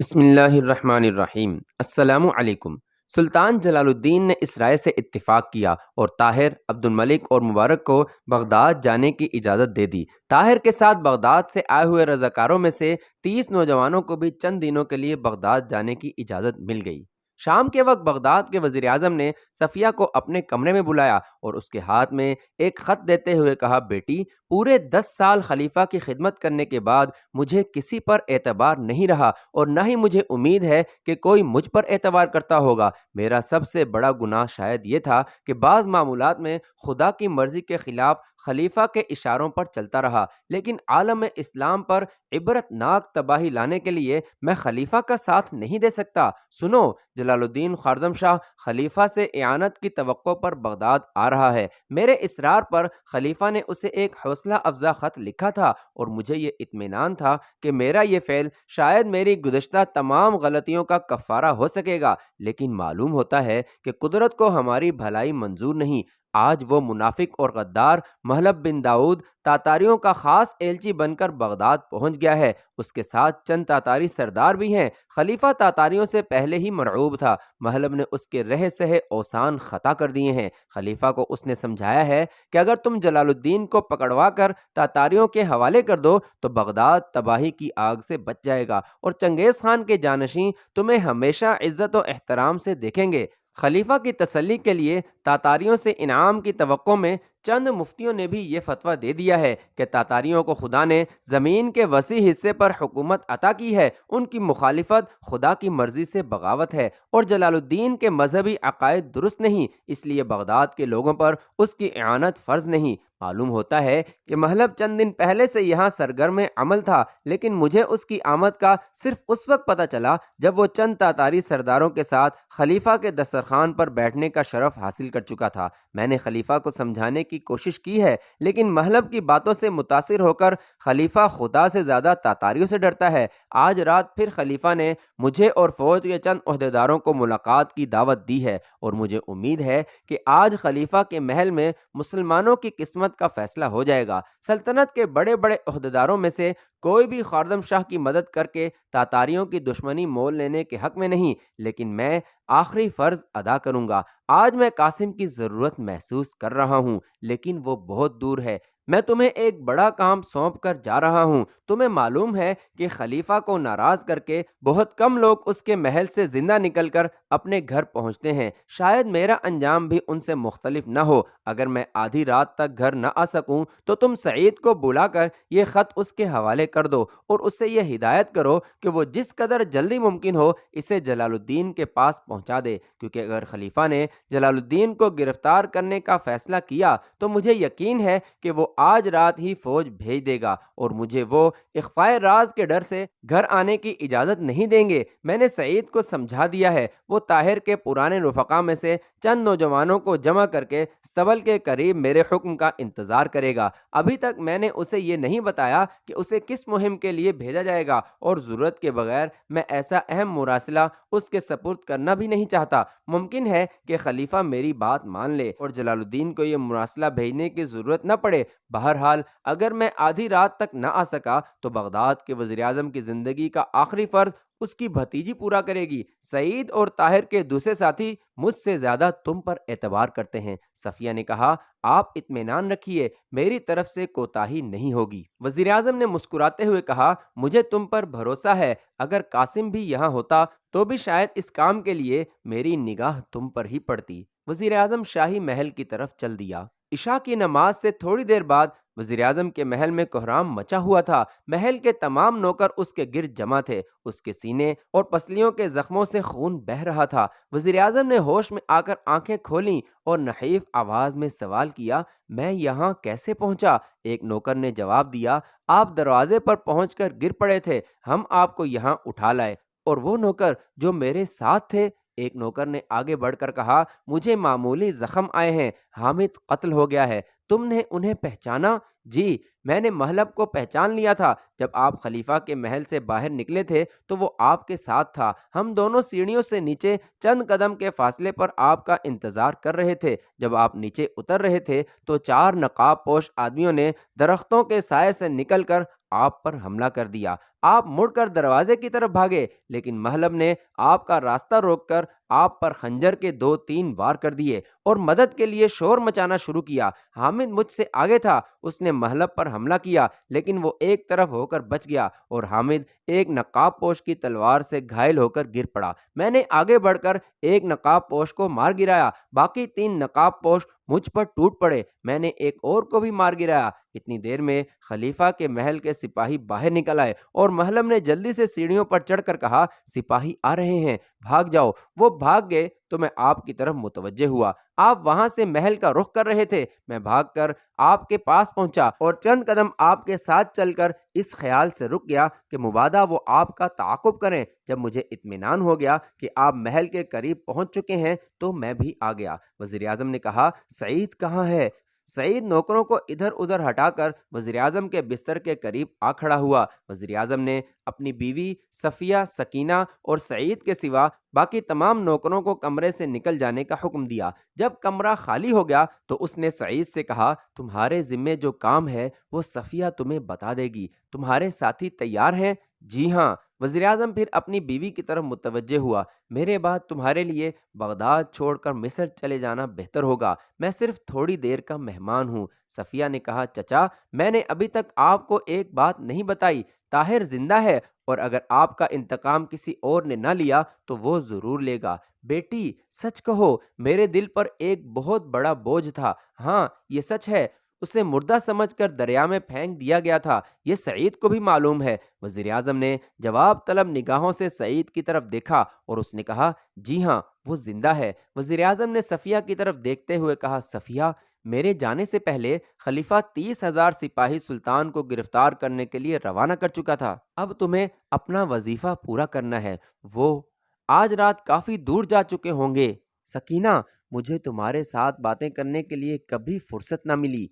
بسم اللہ الرحمن الرحیم۔ السلام علیکم۔ سلطان جلال الدین نے اس رائے سے اتفاق کیا اور طاہر، عبد الملک اور مبارک کو بغداد جانے کی اجازت دے دی۔ طاہر کے ساتھ بغداد سے آئے ہوئے رضاکاروں میں سے 30 نوجوانوں کو بھی چند دنوں کے لیے بغداد جانے کی اجازت مل گئی۔ شام کے وقت بغداد کے وزیر اعظم نے صفیہ کو اپنے کمرے میں بلایا اور اس کے ہاتھ میں ایک خط دیتے ہوئے کہا، بیٹی، پورے 10 سال خلیفہ کی خدمت کرنے کے بعد مجھے کسی پر اعتبار نہیں رہا اور نہ ہی مجھے امید ہے کہ کوئی مجھ پر اعتبار کرتا ہوگا۔ میرا سب سے بڑا گناہ شاید یہ تھا کہ بعض معاملات میں خدا کی مرضی کے خلاف خلیفہ کے اشاروں پر چلتا رہا، لیکن عالم اسلام پر عبرت ناک تباہی لانے کے لیے میں خلیفہ کا ساتھ نہیں دے سکتا۔ سنو، جلال الدین خوارزم شاہ خلیفہ سے اعانت کی توقع پر بغداد آ رہا ہے۔ میرے اصرار پر خلیفہ نے اسے ایک حوصلہ افزا خط لکھا تھا اور مجھے یہ اطمینان تھا کہ میرا یہ فعل شاید میری گزشتہ تمام غلطیوں کا کفارہ ہو سکے گا، لیکن معلوم ہوتا ہے کہ قدرت کو ہماری بھلائی منظور نہیں۔ آج وہ منافق اور غدار مہلب بن داؤد تاتاریوں کا خاص ایلچی بن کر بغداد پہنچ گیا ہے۔ اس کے ساتھ چند تاتاری سردار بھی ہیں۔ خلیفہ تاتاریوں سے پہلے ہی مرعوب تھا۔ مہلب نے اس کے رہے سہے اوسان خطا کر دیے ہیں۔ خلیفہ کو اس نے سمجھایا ہے کہ اگر تم جلال الدین کو پکڑوا کر تاتاریوں کے حوالے کر دو تو بغداد تباہی کی آگ سے بچ جائے گا اور چنگیز خان کے جانشین تمہیں ہمیشہ عزت و احترام سے دیکھیں گے۔ خلیفہ کی تسلی کے لیے تاتاریوں سے انعام کی توقع میں چند مفتیوں نے بھی یہ فتویٰ دے دیا ہے کہ تاتاریوں کو خدا نے زمین کے وسیع حصے پر حکومت عطا کی ہے، ان کی مخالفت خدا کی مرضی سے بغاوت ہے اور جلال الدین کے مذہبی عقائد درست نہیں، اس لیے بغداد کے لوگوں پر اس کی اعانت فرض نہیں۔ معلوم ہوتا ہے کہ مہلب چند دن پہلے سے یہاں سرگرم عمل تھا، لیکن مجھے اس کی آمد کا صرف اس وقت پتہ چلا جب وہ چند تاتاری سرداروں کے ساتھ خلیفہ کے دسترخوان پر بیٹھنے کا شرف حاصل کر چکا تھا۔ میں نے خلیفہ کو سمجھانے کی کوشش کی ہے، لیکن مہلب کی باتوں سے متاثر ہو کر خلیفہ خدا سے زیادہ تاتاریوں سے ڈرتا ہے۔ آج رات پھر خلیفہ نے مجھے اور فوج کے چند عہدیداروں کو ملاقات کی دعوت دی ہے اور مجھے امید ہے کہ آج خلیفہ کے محل میں مسلمانوں کی قسمت کا فیصلہ ہو جائے گا۔ سلطنت کے بڑے بڑے عہدیداروں میں سے کوئی بھی خوارزم شاہ کی مدد کر کے تاتاریوں کی دشمنی مول لینے کے حق میں نہیں، لیکن میں آخری فرض ادا کروں گا۔ آج میں قاسم کی ضرورت محسوس کر رہا ہوں، لیکن وہ بہت دور ہے۔ میں تمہیں ایک بڑا کام سونپ کر جا رہا ہوں۔ تمہیں معلوم ہے کہ خلیفہ کو ناراض کر کے بہت کم لوگ اس کے محل سے زندہ نکل کر اپنے گھر پہنچتے ہیں۔ شاید میرا انجام بھی ان سے مختلف نہ ہو۔ اگر میں آدھی رات تک گھر نہ آ سکوں تو تم سعید کو بلا کر یہ خط اس کے حوالے کر دو اور اس سے یہ ہدایت کرو کہ وہ جس قدر جلدی ممکن ہو اسے جلال الدین کے پاس پہنچا دے، کیونکہ اگر خلیفہ نے جلال الدین کو گرفتار کرنے کا فیصلہ کیا تو مجھے یقین ہے کہ وہ آج رات ہی فوج بھیج دے گا اور مجھے وہ اخفائے راز کے ڈر سے گھر آنے کی اجازت نہیں دیں گے۔ میں نے سعید کو سمجھا دیا ہے، وہ طاہر کے پرانے رفقا میں سے چند نوجوانوں کو جمع کر کے استبل کے قریب میرے حکم کا انتظار کرے گا۔ ابھی تک میں نے اسے یہ نہیں بتایا کہ اسے کس مہم کے لیے بھیجا جائے گا اور ضرورت کے بغیر میں ایسا اہم مراسلہ اس کے سپرد کرنا بھی نہیں چاہتا۔ ممکن ہے کہ خلیفہ میری بات مان لے اور جلال الدین کو یہ مراسلہ بھیجنے کی ضرورت نہ پڑے۔ بہرحال اگر میں آدھی رات تک نہ آ سکا تو بغداد کے وزیر اعظم کی زندگی کا آخری فرض اس کی بھتیجی پورا کرے گی۔ سعید اور طاہر کے دوسرے ساتھی مجھ سے زیادہ تم پر اعتبار کرتے ہیں۔ صفیہ نے کہا، آپ اطمینان رکھیے، میری طرف سے کوتاہی نہیں ہوگی۔ وزیر اعظم نے مسکراتے ہوئے کہا، مجھے تم پر بھروسہ ہے۔ اگر قاسم بھی یہاں ہوتا تو بھی شاید اس کام کے لیے میری نگاہ تم پر ہی پڑتی۔ وزیر اعظم شاہی محل کی طرف چل دیا۔ عشاء کی نماز سے تھوڑی دیر بعد وزیر اعظم کے محل میں کوہرام مچا ہوا تھا۔ محل کے تمام نوکر اس کے گرد جمع تھے۔ اس کے سینے اور پسلیوں کے زخموں سے خون بہہ رہا تھا۔ وزیر اعظم نے ہوش میں آ کر آنکھیں کھولیں اور نحیف آواز میں سوال کیا، میں یہاں کیسے پہنچا؟ ایک نوکر نے جواب دیا، آپ دروازے پر پہنچ کر گر پڑے تھے، ہم آپ کو یہاں اٹھا لائے۔ اور وہ نوکر جو میرے ساتھ تھے؟ ایک نوکر نے آگے بڑھ کر کہا، مجھے معمولی زخم آئے ہیں، حامد قتل ہو گیا ہے۔ تم نے انہیں پہچانا؟ جی، میں نے مہلب کو پہچان لیا تھا۔ جب آپ خلیفہ کے محل سے باہر نکلے تھے تو وہ آپ کے ساتھ تھا۔ ہم دونوں سیڑھیوں سے نیچے چند قدم کے فاصلے پر آپ کا انتظار کر رہے تھے۔ جب آپ نیچے اتر رہے تھے تو 4 نقاب پوش آدمیوں نے درختوں کے سائے سے نکل کر آپ پر حملہ کر دیا۔ آپ مڑ کر دروازے کی طرف بھاگے، لیکن محلب نے آپ کا راستہ روک کر آپ پر خنجر کے 2-3 وار کر دیے اور مدد کے لیے شور مچانا شروع کیا۔ حامد مجھ سے آگے تھا، اس نے محلب پر حملہ کیا، لیکن وہ ایک طرف ہو کر بچ گیا اور حامد ایک نقاب پوش کی تلوار سے گھائل ہو کر گر پڑا۔ میں نے آگے بڑھ کر ایک نقاب پوش کو مار گرایا، باقی 3 نقاب پوش مجھ پر ٹوٹ پڑے۔ میں نے ایک اور کو بھی مار گرایا۔ اتنی دیر میں خلیفہ کے محل کے سپاہی باہر نکل آئے اور محلب نے جلدی سے سیڑھیوں پر چڑھ کر کہا، سپاہی آ رہے ہیں، بھاگ جاؤ۔ وہ بھاگ گئے تو میں آپ کی طرف متوجہ ہوا۔ آپ وہاں سے محل کا رخ کر رہے تھے۔ میں بھاگ کر آپ کے پاس پہنچا اور چند قدم آپ کے ساتھ چل کر اس خیال سے رک گیا کہ مبادا وہ آپ کا تعاقب کریں۔ جب مجھے اطمینان ہو گیا کہ آپ محل کے قریب پہنچ چکے ہیں تو میں بھی آ گیا۔ وزیر اعظم نے کہا، سعید کہاں ہے؟ سعید نوکروں کو ادھر ادھر ہٹا کر وزیر اعظم کے بستر کے قریب آ کھڑا ہوا۔ وزیر اعظم نے اپنی بیوی صفیہ، سکینہ اور سعید کے سوا باقی تمام نوکروں کو کمرے سے نکل جانے کا حکم دیا۔ جب کمرہ خالی ہو گیا تو اس نے سعید سے کہا، تمہارے ذمے جو کام ہے وہ صفیہ تمہیں بتا دے گی۔ تمہارے ساتھی تیار ہیں؟ جی ہاں۔ وزیر اعظم پھر اپنی بیوی کی طرف متوجہ ہوا، میرے بعد تمہارے لیے بغداد چھوڑ کر مصر چلے جانا بہتر ہوگا، میں صرف تھوڑی دیر کا مہمان ہوں۔ صفیہ نے کہا، چچا میں نے ابھی تک آپ کو ایک بات نہیں بتائی، طاہر زندہ ہے اور اگر آپ کا انتقام کسی اور نے نہ لیا تو وہ ضرور لے گا۔ بیٹی سچ کہو، میرے دل پر ایک بہت بڑا بوجھ تھا۔ ہاں یہ سچ ہے، اسے مردہ سمجھ کر دریا میں پھینک دیا گیا تھا، یہ سعید کو بھی معلوم ہے۔ وزیر اعظم نے جواب طلب نگاہوں سے سعید کی طرف دیکھا اور اس نے کہا، جی ہاں وہ زندہ ہے۔ وزیر اعظم نے صفیہ کی طرف دیکھتے ہوئے کہا، صفیہ میرے جانے سے پہلے خلیفہ 30,000 سپاہی سلطان کو گرفتار کرنے کے لیے روانہ کر چکا تھا۔ اب تمہیں اپنا وظیفہ پورا کرنا ہے۔ وہ آج رات کافی دور جا چکے ہوں گے۔ سکینہ مجھے تمہارے ساتھ باتیں کرنے کے لیے کبھی فرصت نہ ملی،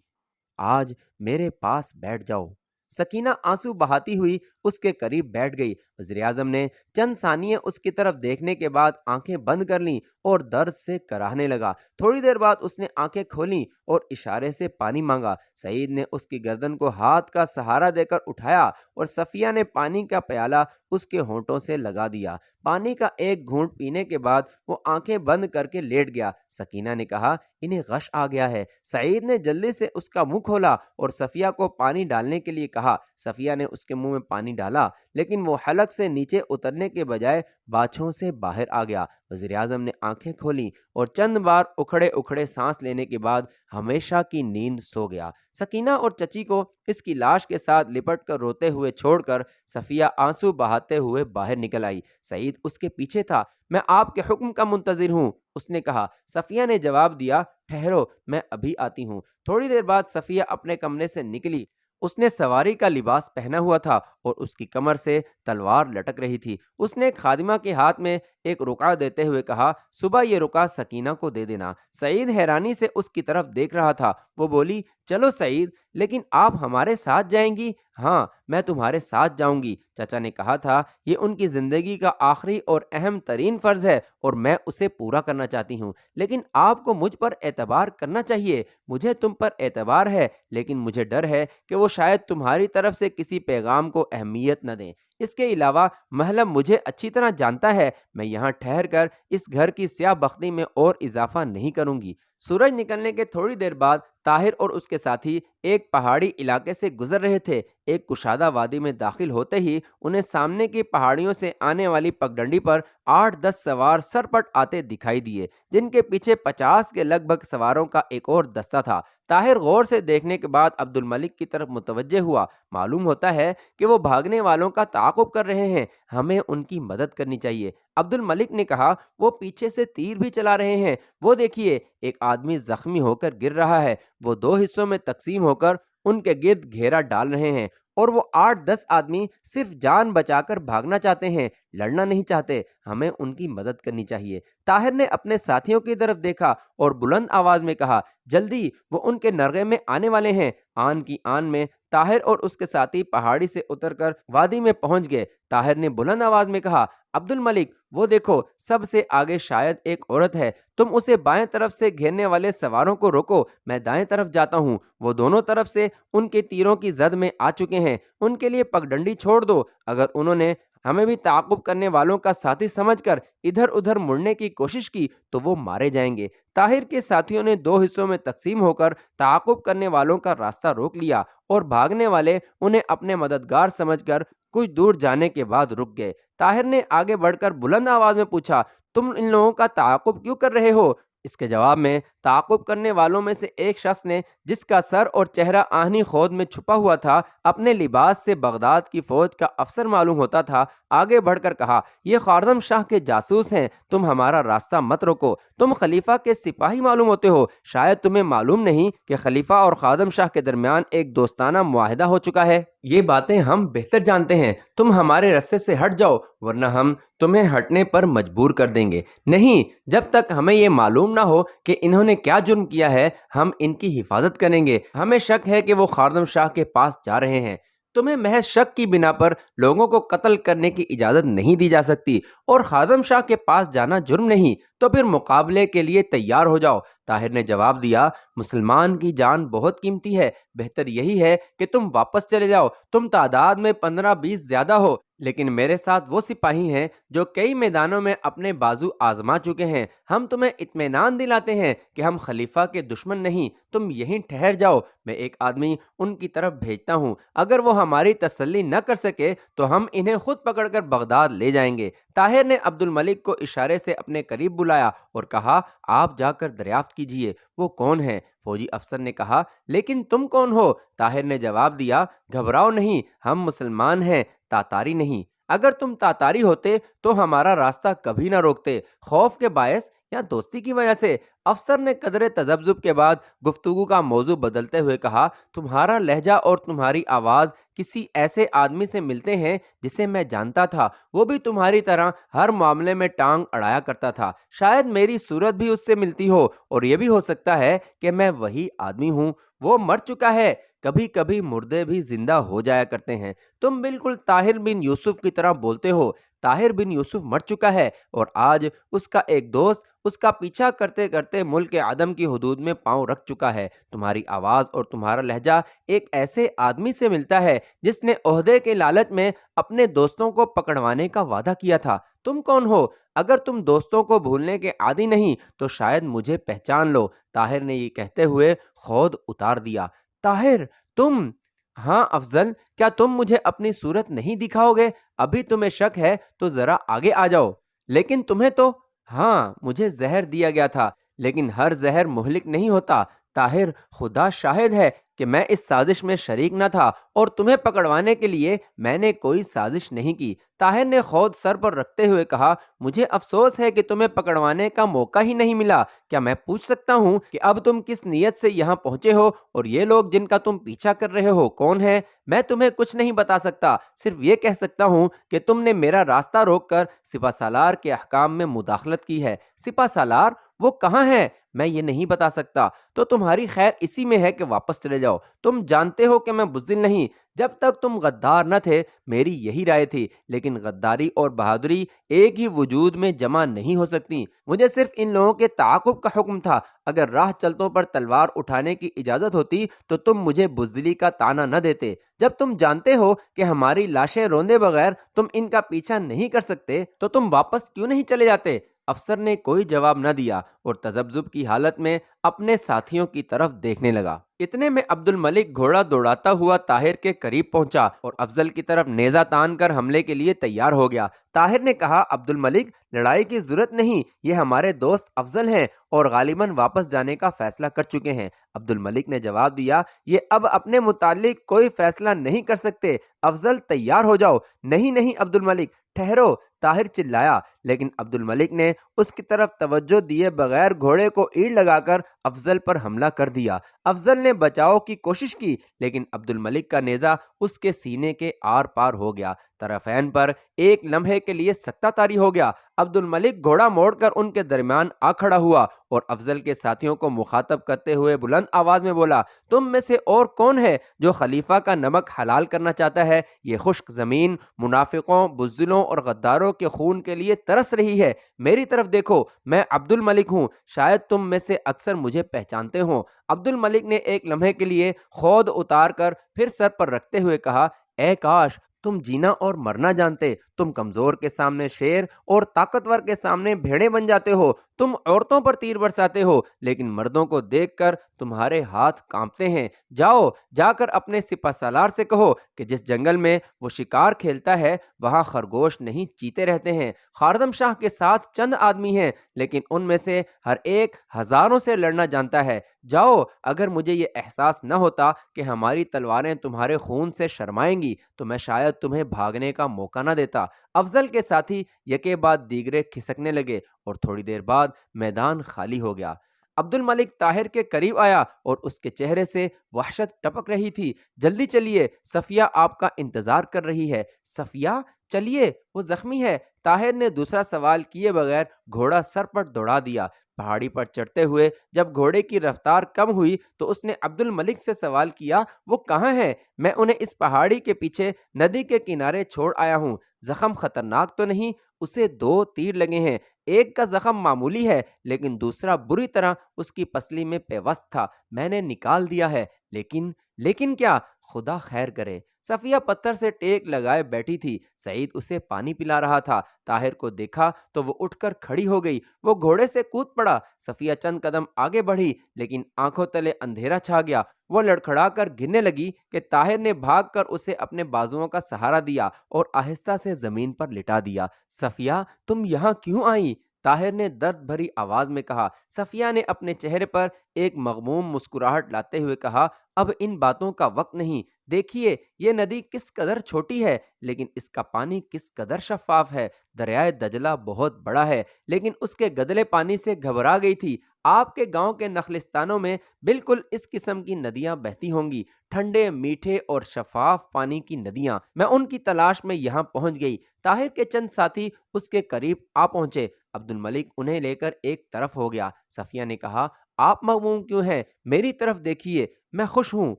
آج میرے پاس بیٹھ جاؤ۔ سکینہ آنسو بہاتی ہوئی اس کے قریب بیٹھ گئی۔ وزیر اعظم نے چند ثانیے اس کی طرف دیکھنے کے بعد آنکھیں بند کر لیں اور درد سے کراہنے لگا۔ تھوڑی دیر بعد اس نے آنکھیں کھولیں اور اشارے سے پانی مانگا۔ سعید نے اس کی گردن کو ہاتھ کا سہارا دے کر اٹھایا اور صفیہ نے پانی کا پیالہ اس کے ہونٹوں سے لگا دیا۔ پانی کا ایک گھونٹ پینے کے بعد وہ آنکھیں بند کر کے لیٹ گیا۔ سکینہ نے کہا، انہیں غش آ گیا ہے۔ سعید نے جلدی سے اس کا منہ کھولا اور صفیہ کو پانی ڈالنے کے لیے کہا۔ صفیہ نے اس کے منہ میں پانی ڈالا لیکن وہ حلق سے نیچے اترنے کے بجائے باچھوں سے باہر آ گیا۔ وزیر اعظم نے آنکھیں کھولیں اور چند بار اکھڑے اکھڑے سانس لینے کے بعد ہمیشہ کی نیند سو گیا۔ سکینہ اور چچی کو اس کی لاش کے ساتھ لپٹ کر روتے ہوئے چھوڑ کر صفیہ آنسو بہاتے ہوئے باہر نکل آئی۔ سعید اس کے پیچھے تھا۔ میں آپ کے حکم کا منتظر ہوں، اس نے کہا۔ صفیہ نے جواب دیا، ٹھہرو میں ابھی آتی ہوں۔ تھوڑی دیر بعد صفیہ اپنے کمرے سے نکلی۔ اس نے سواری کا لباس پہنا ہوا تھا اور اس کی کمر سے تلوار لٹک رہی تھی۔ اس نے ایک خادمہ کے ہاتھ میں ایک رقعہ دیتے ہوئے کہا، صبح یہ رقعہ سکینہ کو دے دینا۔ سعید حیرانی سے اس کی طرف دیکھ رہا تھا۔ وہ بولی، چلو سعید، لیکن آپ ہمارے ساتھ جائیں گی؟ ہاں میں تمہارے ساتھ جاؤں گی۔ چچا نے کہا تھا، یہ ان کی زندگی کا آخری اور اہم ترین فرض ہے اور میں اسے پورا کرنا چاہتی ہوں، لیکن آپ کو مجھ پر اعتبار کرنا چاہیے۔ مجھے تم پر اعتبار ہے لیکن مجھے ڈر ہے کہ وہ شاید تمہاری طرف سے کسی پیغام کو اہمیت نہ دیں۔ اس کے علاوہ محلم مجھے اچھی طرح جانتا ہے، میں یہاں ٹھہر کر اس گھر کی سیاہ بختی میں اور اضافہ نہیں کروں گی۔ سورج نکلنے کے تھوڑی دیر بعد طاہر اور اس کے ساتھی ایک پہاڑی علاقے سے گزر رہے تھے۔ ایک کشادہ وادی میں داخل ہوتے ہی انہیں سامنے کی پہاڑیوں سے آنے والی پگڈنڈی پر 8-10 سوار سرپٹ آتے دکھائی دیے، جن کے پیچھے 50 کے لگ بھگ سواروں کا ایک اور دستہ تھا۔ طاہر غور سے دیکھنے کے بعد عبد الملک کی طرف متوجہ ہوا۔ معلوم ہوتا ہے کہ وہ بھاگنے والوں کا تعاقب کر رہے ہیں، ہمیں ان کی مدد کرنی چاہیے۔ عبد الملک نے کہا، وہ پیچھے سے تیر بھی چلا رہے ہیں، وہ دیکھیے ایک آدمی زخمی ہو کر گر رہا ہے۔ وہ 2 حصوں میں تقسیم ہو کر ان کے گرد گھیرا ڈال رہے ہیں اور وہ 8-10 آدمی صرف جان بچا کر بھاگنا چاہتے ہیں، لڑنا نہیں چاہتے، ہمیں ان کی مدد کرنی چاہیے۔ طاہر نے اپنے ساتھیوں کی طرف دیکھا اور بلند آواز میں کہا، جلدی، وہ ان کے نرغے میں آنے والے ہیں۔ آن کی آن میں طاہر اور اس کے ساتھی پہاڑی سے اتر کر وادی میں پہنچ گئے۔ طاہر نے بلند آواز میں کہا، عبد الملک وہ دیکھو سب سے آگے شاید ایک عورت ہے، تم اسے بائیں طرف سے گھیرنے والے سواروں کو روکو، میں دائیں طرف جاتا ہوں، وہ دونوں طرف سے ان کے تیروں کی زد میں آ چکے ہیں، ان کے لیے پگڈنڈی چھوڑ دو، اگر انہوں نے ہمیں بھی تعاقب کرنے والوں کا ساتھی سمجھ کر ادھر ادھر مڑنے کی کوشش کی تو وہ مارے جائیں گے۔ طاہر کے ساتھیوں نے دو حصوں میں تقسیم ہو کر تعاقب کرنے والوں کا راستہ روک لیا اور بھاگنے والے انہیں اپنے مددگار سمجھ کر کچھ دور جانے کے بعد رک گئے۔ طاہر نے آگے بڑھ کر بلند آواز میں پوچھا، تم ان لوگوں کا تعاقب کیوں کر رہے ہو؟ اس کے جواب میں تعاقب کرنے والوں میں سے ایک شخص نے، جس کا سر اور چہرہ آہنی خود میں چھپا ہوا تھا، اپنے لباس سے بغداد کی فوج کا افسر معلوم ہوتا تھا، آگے بڑھ کر کہا، یہ خارزم شاہ کے جاسوس ہیں، تم ہمارا راستہ مت روکو، تم خلیفہ کے سپاہی معلوم ہوتے ہو، شاید تمہیں معلوم نہیں کہ خلیفہ اور خارزم شاہ کے درمیان ایک دوستانہ معاہدہ ہو چکا ہے۔ یہ باتیں ہم بہتر جانتے ہیں، تم ہمارے رستے سے ہٹ جاؤ ورنہ ہم تمہیں ہٹنے پر مجبور کر دیں گے۔ نہیں، جب تک ہمیں یہ معلوم نہ ہو کہ انہوں نے کیا جرم کیا ہے ہم ان کی حفاظت کریں گے۔ ہمیں شک ہے کہ وہ خارزم شاہ کے پاس جا رہے ہیں۔ تمہیں محض شک کی بنا پر لوگوں کو قتل کرنے کی اجازت نہیں دی جا سکتی، اور خارزم شاہ کے پاس جانا جرم نہیں، تو پھر مقابلے کے لیے تیار ہو جاؤ۔ طاہر نے جواب دیا، مسلمان کی جان بہت قیمتی ہے، بہتر یہی ہے کہ تم واپس چلے جاؤ، تم تعداد میں 15-20 زیادہ ہو، لیکن میرے ساتھ وہ سپاہی ہیں جو کئی میدانوں میں اپنے بازو آزما چکے ہیں، ہم تمہیں اطمینان دلاتے ہیں کہ ہم خلیفہ کے دشمن نہیں، تم یہیں ٹھہر جاؤ، میں ایک آدمی ان کی طرف بھیجتا ہوں، اگر وہ ہماری تسلی نہ کر سکے تو ہم انہیں خود پکڑ کر بغداد لے جائیں گے۔ طاہر نے عبد الملک کو اشارے سے اپنے قریب بلایا اور کہا، آپ جا کر دریافت کیجئے وہ کون ہے۔ فوجی افسر نے کہا، لیکن تم کون ہو؟ طاہر نے جواب دیا، گھبراؤ نہیں، ہم مسلمان ہیں، تاتاری نہیں، اگر تم تاتاری ہوتے تو ہمارا راستہ کبھی نہ روکتے، خوف کے باعث یا دوستی کی وجہ سے؟ افسر نے قدرے تذبذب کے بعد گفتگو کا موضوع بدلتے ہوئے کہا، تمہارا لہجہ اور تمہاری آواز کسی ایسے آدمی سے ملتے ہیں جسے میں جانتا تھا، وہ بھی تمہاری طرح ہر معاملے میں ٹانگ اڑایا کرتا تھا، شاید میری صورت بھی اس سے ملتی ہو، اور یہ بھی ہو سکتا ہے کہ میں وہی آدمی ہوں۔ وہ مر چکا ہے، کبھی کبھی مردے بھی زندہ ہو جایا کرتے ہیں، تم بالکل طاہر بن یوسف کی طرح بولتے ہو، طاہر بن یوسف مر چکا ہے اور آج اس کا ایک دوست اس کا پیچھا کرتے کرتے ملک عدم کی حدود میں پاؤں رکھ چکا ہے۔ تمہاری آواز اور تمہارا لہجہ ایک ایسے آدمی سے ملتا ہے جس نے عہدے کے لالچ میں اپنے دوستوں کو پکڑوانے کا وعدہ کیا تھا۔ تم کون ہو؟ اگر تم دوستوں کو بھولنے کے عادی نہیں تو شاید مجھے پہچان لو۔ طاہر نے یہ کہتے ہوئے خود اتار دیا۔ طاہر تم؟ ہاں افضل، کیا تم مجھے اپنی صورت نہیں دکھاؤ گے؟ ابھی تمہیں شک ہے تو ذرا آگے آ جاؤ۔ لیکن تمہیں تو… ہاں مجھے زہر دیا گیا تھا، لیکن ہر زہر مہلک نہیں ہوتا۔ طاہر خدا شاہد ہے کہ میں اس سازش میں شریک نہ تھا اور تمہیں پکڑوانے کے لیے میں نے کوئی سازش نہیں کی۔ طاہر نے خود سر پر رکھتے ہوئے کہا، مجھے افسوس ہے کہ تمہیں پکڑوانے کا موقع ہی نہیں ملا۔ کیا میں پوچھ سکتا ہوں کہ اب تم کس نیت سے یہاں پہنچے ہو اور یہ لوگ جن کا تم پیچھا کر رہے ہو کون ہیں؟ میں تمہیں کچھ نہیں بتا سکتا، صرف یہ کہہ سکتا ہوں کہ تم نے میرا راستہ روک کر سپہ سالار کے احکام میں مداخلت کی ہے۔ سپہ سالار؟ وہ کہاں ہے؟ میں یہ نہیں بتا سکتا۔ تو تمہاری خیر اسی میں ہے کہ واپس چلے جاؤ، تم جانتے ہو کہ میں بزدل نہیں، جب تک تم غدار نہ تھے میری یہی رائے تھی، لیکن غداری اور بہادری ایک ہی وجود میں جمع نہیں ہو سکتی۔ مجھے صرف ان لوگوں کے تعاقب کا حکم تھا، اگر راہ چلتوں پر تلوار اٹھانے کی اجازت ہوتی تو تم مجھے بزدلی کا طعنہ نہ دیتے۔ جب تم جانتے ہو کہ ہماری لاشیں روندے بغیر تم ان کا پیچھا نہیں کر سکتے تو تم واپس کیوں نہیں چلے جاتے؟ افسر نے کوئی جواب نہ دیا اور تذبذب کی حالت میں اپنے ساتھیوں کی طرف دیکھنے لگا۔ اتنے میں عبد الملک گھوڑا دوڑاتا ہوا طاہر کے قریب پہنچا اور افضل کی طرف نیزہ تان کر حملے کے لیے تیار ہو گیا۔ طاہر نے کہا، عبد الملک لڑائی کی ضرورت نہیں، یہ ہمارے دوست افضل ہیں اور غالباً واپس جانے کا فیصلہ کر چکے ہیں۔ عبد الملک نے جواب دیا، یہ اب اپنے متعلق کوئی فیصلہ نہیں کر سکتے، افضل تیار ہو جاؤ۔ نہیں نہیں عبد الملک، ٹھہرو، طاہر چلایا، لیکن عبد الملک نے اس کی طرف توجہ دیے بغیر گھوڑے کو ایڑ لگا کر افضل پر حملہ کر دیا۔ افضل نے بچاؤ کی کوشش کی لیکن عبد الملک کا نیزہ اس کے سینے کے آر پار ہو گیا۔ طرفین پر ایک لمحے کے لیے سکتہ طاری ہو گیا۔ عبد الملک گھوڑا موڑ کر ان کے درمیان آ کھڑا ہوا اور افضل کے ساتھیوں کو مخاطب کرتے ہوئے بلند آواز میں بولا، تم میں سے اور کون ہے جو خلیفہ کا نمک حلال کرنا چاہتا ہے؟ یہ خشک زمین منافقوں، بزدلوں اور غداروں کے خون کے لیے ترس رہی ہے۔ میری طرف دیکھو، میں عبد الملک ہوں، شاید تم میں سے اکثر مجھے پہچانتے ہوں۔ عبد الملک نے ایک لمحے کے لیے خود اتار کر پھر سر پر رکھتے ہوئے کہا، اے کاش تم جینا اور مرنا جانتے۔ تم کمزور کے سامنے شیر اور طاقتور کے سامنے بھیڑے بن جاتے ہو۔ تم عورتوں پر تیر برساتے ہو لیکن مردوں کو دیکھ کر تمہارے ہاتھ کانپتے ہیں۔ جاؤ، جا کر اپنے سپہ سالار سے کہو کہ جس جنگل میں وہ شکار کھیلتا ہے وہاں خرگوش نہیں چیتے رہتے ہیں۔ خاردم شاہ کے ساتھ چند آدمی ہیں لیکن ان میں سے ہر ایک ہزاروں سے لڑنا جانتا ہے۔ جاؤ، اگر مجھے یہ احساس نہ ہوتا کہ ہماری تلواریں تمہارے خون سے شرمائیں گی تو میں شاید تمہیں بھاگنے کا موقع نہ دیتا۔ افضل کے ساتھی یکے بعد دیگرے کھسکنے لگے اور تھوڑی دیر بعد میدان خالی ہو گیا۔ عبد الملک طاہر کے قریب آیا اور اس کے چہرے سے وحشت ٹپک رہی تھی۔ جلدی چلیے، صفیہ آپ کا انتظار کر رہی ہے۔ صفیہ؟ چلیے، وہ زخمی ہے۔ طاہر نے دوسرا سوال کیے بغیر گھوڑا سر پر دوڑا دیا۔ پہاڑی پر چڑھتے ہوئے جب گھوڑے کی رفتار کم ہوئی تو اس نے عبد الملک سے سوال کیا، وہ کہاں ہے؟ میں انہیں اس پہاڑی کے پیچھے ندی کے کنارے چھوڑ آیا ہوں۔ زخم خطرناک تو نہیں؟ اسے 2 تیر لگے ہیں۔ ایک کا زخم معمولی ہے لیکن دوسرا بری طرح اس کی پسلی میں پیوست تھا۔ میں نے نکال دیا ہے، لیکن کیا؟ خدا خیر کرے۔ صفیہ پتھر سے ٹیک لگائے بیٹھی تھی۔ سعید اسے پانی پلا رہا تھا۔ طاہر کو دیکھا تو وہ اٹھ کر کھڑی ہو گئی۔ وہ گھوڑے سے کود پڑا۔ صفیہ چند قدم آگے بڑھی لیکن آنکھوں تلے اندھیرا چھا گیا۔ وہ لڑکھڑا کر گرنے لگی کہ طاہر نے بھاگ کر اسے اپنے بازوؤں کا سہارا دیا اور آہستہ سے زمین پر لٹا دیا۔ صفیہ، تم یہاں کیوں آئی؟ طاہر نے درد بھری آواز میں کہا۔ صفیہ نے اپنے چہرے پر ایک مغموم مسکراہٹ لاتے ہوئے کہا، اب ان باتوں کا وقت نہیں۔ دیکھیے یہ ندی کس قدر چھوٹی ہے لیکن اس کا پانی کس قدر شفاف ہے۔ دریائے دجلہ بہت بڑا ہے لیکن اس کے گدلے پانی سے گھبرا گئی تھی۔ آپ کے گاؤں کے نخلستانوں میں بالکل اس قسم کی ندیاں بہتی ہوں گی، ٹھنڈے، میٹھے اور شفاف پانی کی ندیاں۔ میں ان کی تلاش میں یہاں پہنچ گئی۔ طاہر کے چند ساتھی اس کے قریب آ پہنچے۔ عبد الملک انہیں لے کر ایک طرف ہو گیا۔ صفیہ نے کہا، آپ مغموم کیوں ہیں؟ میری طرف دیکھیے، میں خوش ہوں۔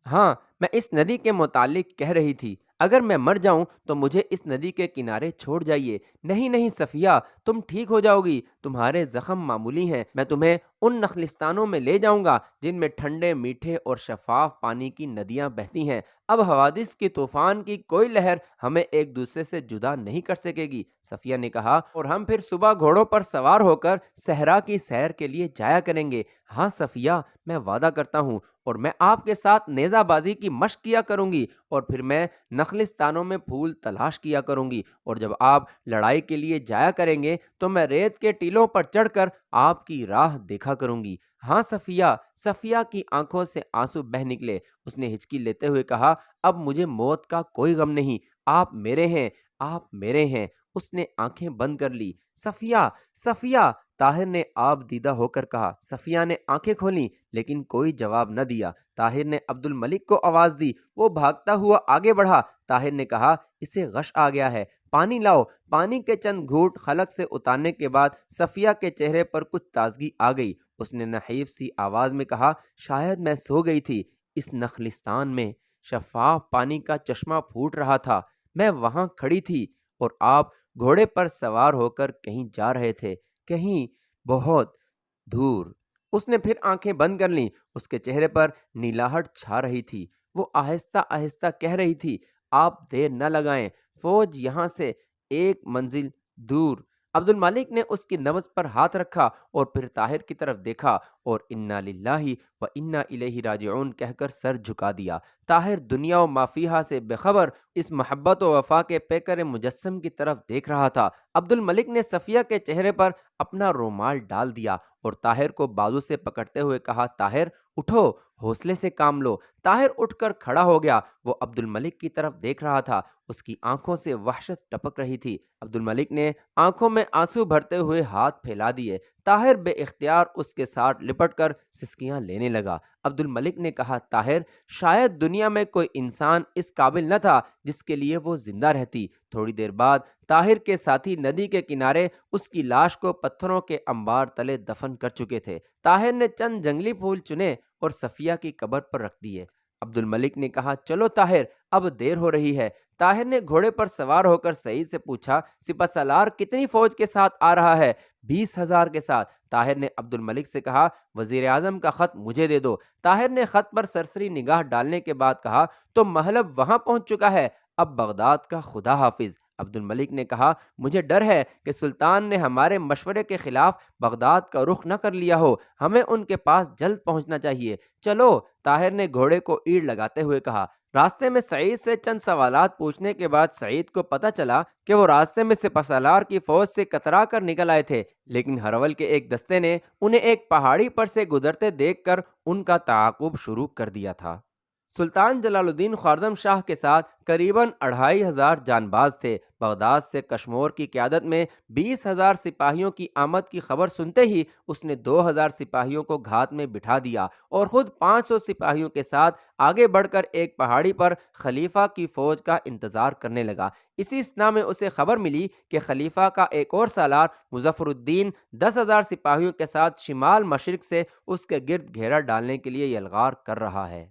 ہاں، میں اس ندی کے متعلق کہہ رہی تھی۔ اگر میں مر جاؤں تو مجھے اس ندی کے کنارے چھوڑ جائیے۔ نہیں نہیں صفیہ، تم ٹھیک ہو جاؤ گی، تمہارے زخم معمولی ہیں۔ میں تمہیں ان نخلستانوں میں لے جاؤں گا جن میں ٹھنڈے، میٹھے اور شفاف پانی کی ندیاں بہتی ہیں۔ اب حوادث کی طوفان کی کوئی لہر ہمیں ایک دوسرے سے جدا نہیں کر سکے گی، صفیہ نے کہا، اور ہم پھر صبح گھوڑوں پر سوار ہو کر صحرا کی سیر کے لیے جایا کریں گے۔ ہاں صفیہ، میں وعدہ کرتا ہوں، اور میں آپ کے ساتھ نیزہ بازی کی مشق کیا کروں گی اور پھر میں نخلستانوں میں پھول تلاش کیا کروں گی، اور جب آپ لڑائی کے لیے جایا کریں گے تو میں ریت کے ٹیلوں پر چڑھ کر آپ کی راہ دیکھا کروں گی۔ ہاں صفیہ۔ صفیہ کی آنکھوں سے آنسو بہہ نکلے۔ اس نے ہچکی لیتے ہوئے کہا، اب مجھے موت کا کوئی غم نہیں، آپ میرے ہیں، آپ میرے ہیں۔ اس نے آنکھیں بند کر لی۔ صفیہ، صفیہ، طاہر نے آپ دیدہ ہو کر کہا۔ صفیہ نے آنکھیں کھولیں لیکن کوئی جواب نہ دیا۔ طاہر نے عبد الملک کو آواز دی۔ وہ بھاگتا ہوا آگے بڑھا۔ طاہر نے کہا، اسے غش آ گیا ہے، پانی لاؤ۔ پانی کے چند گھونٹ خلق سے اتارنے کے بعد صفیہ کے چہرے پر کچھ تازگی آ گئی۔ اس نے نحیف سی آواز میں کہا، شاید میں سو گئی تھی۔ اس نخلستان میں شفاف پانی کا چشمہ پھوٹ رہا تھا۔ میں وہاں کھڑی تھی اور آپ گھوڑے پر سوار ہو کر کہیں جا رہے تھے، کہیں بہت دور۔ اس نے پھر آنکھیں بند کر لیں۔ اس کے چہرے پر نیلاہٹ چھا رہی تھی۔ وہ آہستہ آہستہ کہہ رہی تھی، آپ دیر نہ لگائیں، فوج یہاں سے 1 منزل دور۔ عبد الملک نے اس کی نبض پر ہاتھ رکھا اور پھر طاہر کی طرف دیکھا اور انا للہ و انا الیہ راجعون کہہ کر سر جھکا دیا۔ طاہر دنیا و ما فیہا سے بے خبر اس محبت و وفا کے پیکر مجسم کی طرف دیکھ رہا تھا۔ عبد الملک نے صفیہ کے چہرے پر اپنا رومال ڈال دیا اور طاہر کو بازو سے پکڑتے ہوئے کہا، طاہر اٹھو، حوصلے سے کام لو۔ طاہر اٹھ کر کھڑا ہو گیا۔ وہ عبد الملک کی طرف دیکھ رہا تھا۔ اس کی آنکھوں سے وحشت ٹپک رہی تھی۔ عبد الملک نے آنکھوں میں آنسو بھرتے ہوئے ہاتھ پھیلا دیے۔ طاہر بے اختیار اس کے ساتھ لپٹ کر سسکیاں لینے لگا۔ عبد الملک نے کہا، طاہر، شاید دنیا میں کوئی انسان اس قابل نہ تھا جس کے لیے وہ زندہ رہتی۔ تھوڑی دیر بعد طاہر کے ساتھی ندی کے کنارے اس کی لاش کو پتھروں کے انبار تلے دفن کر چکے تھے۔ طاہر نے چند جنگلی پھول چنے اور صفیہ کی قبر پر رکھ دیے۔ عبد الملک نے کہا، چلو طاہر، اب دیر ہو رہی ہے۔ طاہر نے گھوڑے پر سوار ہو کر سعید سے پوچھا، سپہ سالار کتنی فوج کے ساتھ آ رہا ہے؟ 20,000 کے ساتھ۔ طاہر نے عبد الملک سے کہا، وزیر اعظم کا خط مجھے دے دو۔ طاہر نے خط پر سرسری نگاہ ڈالنے کے بعد کہا، تو محلب وہاں پہنچ چکا ہے، اب بغداد کا خدا حافظ۔ عبد الملک نے کہا، مجھے ڈر ہے کہ سلطان نے ہمارے مشورے کے خلاف بغداد کا رخ نہ کر لیا ہو، ہمیں ان کے پاس جلد پہنچنا چاہیے۔ چلو، طاہر نے گھوڑے کو ایڑ لگاتے ہوئے کہا۔ راستے میں سعید سے چند سوالات پوچھنے کے بعد سعید کو پتہ چلا کہ وہ راستے میں سپہ سالار کی فوج سے کترا کر نکل آئے تھے، لیکن ہرول کے ایک دستے نے انہیں ایک پہاڑی پر سے گزرتے دیکھ کر ان کا تعاقب شروع کر دیا تھا۔ سلطان جلال الدین خوارزم شاہ کے ساتھ قریباً 2500 جان باز تھے۔ بغداد سے کشمور کی قیادت میں 20,000 سپاہیوں کی آمد کی خبر سنتے ہی اس نے 2,000 سپاہیوں کو گھات میں بٹھا دیا اور خود 500 سپاہیوں کے ساتھ آگے بڑھ کر ایک پہاڑی پر خلیفہ کی فوج کا انتظار کرنے لگا۔ اسی اثنا میں اسے خبر ملی کہ خلیفہ کا ایک اور سالار مظفر الدین 10,000 سپاہیوں کے ساتھ شمال مشرق سے اس کے گرد گھیرا ڈالنے کے لیے یلغار کر رہا ہے۔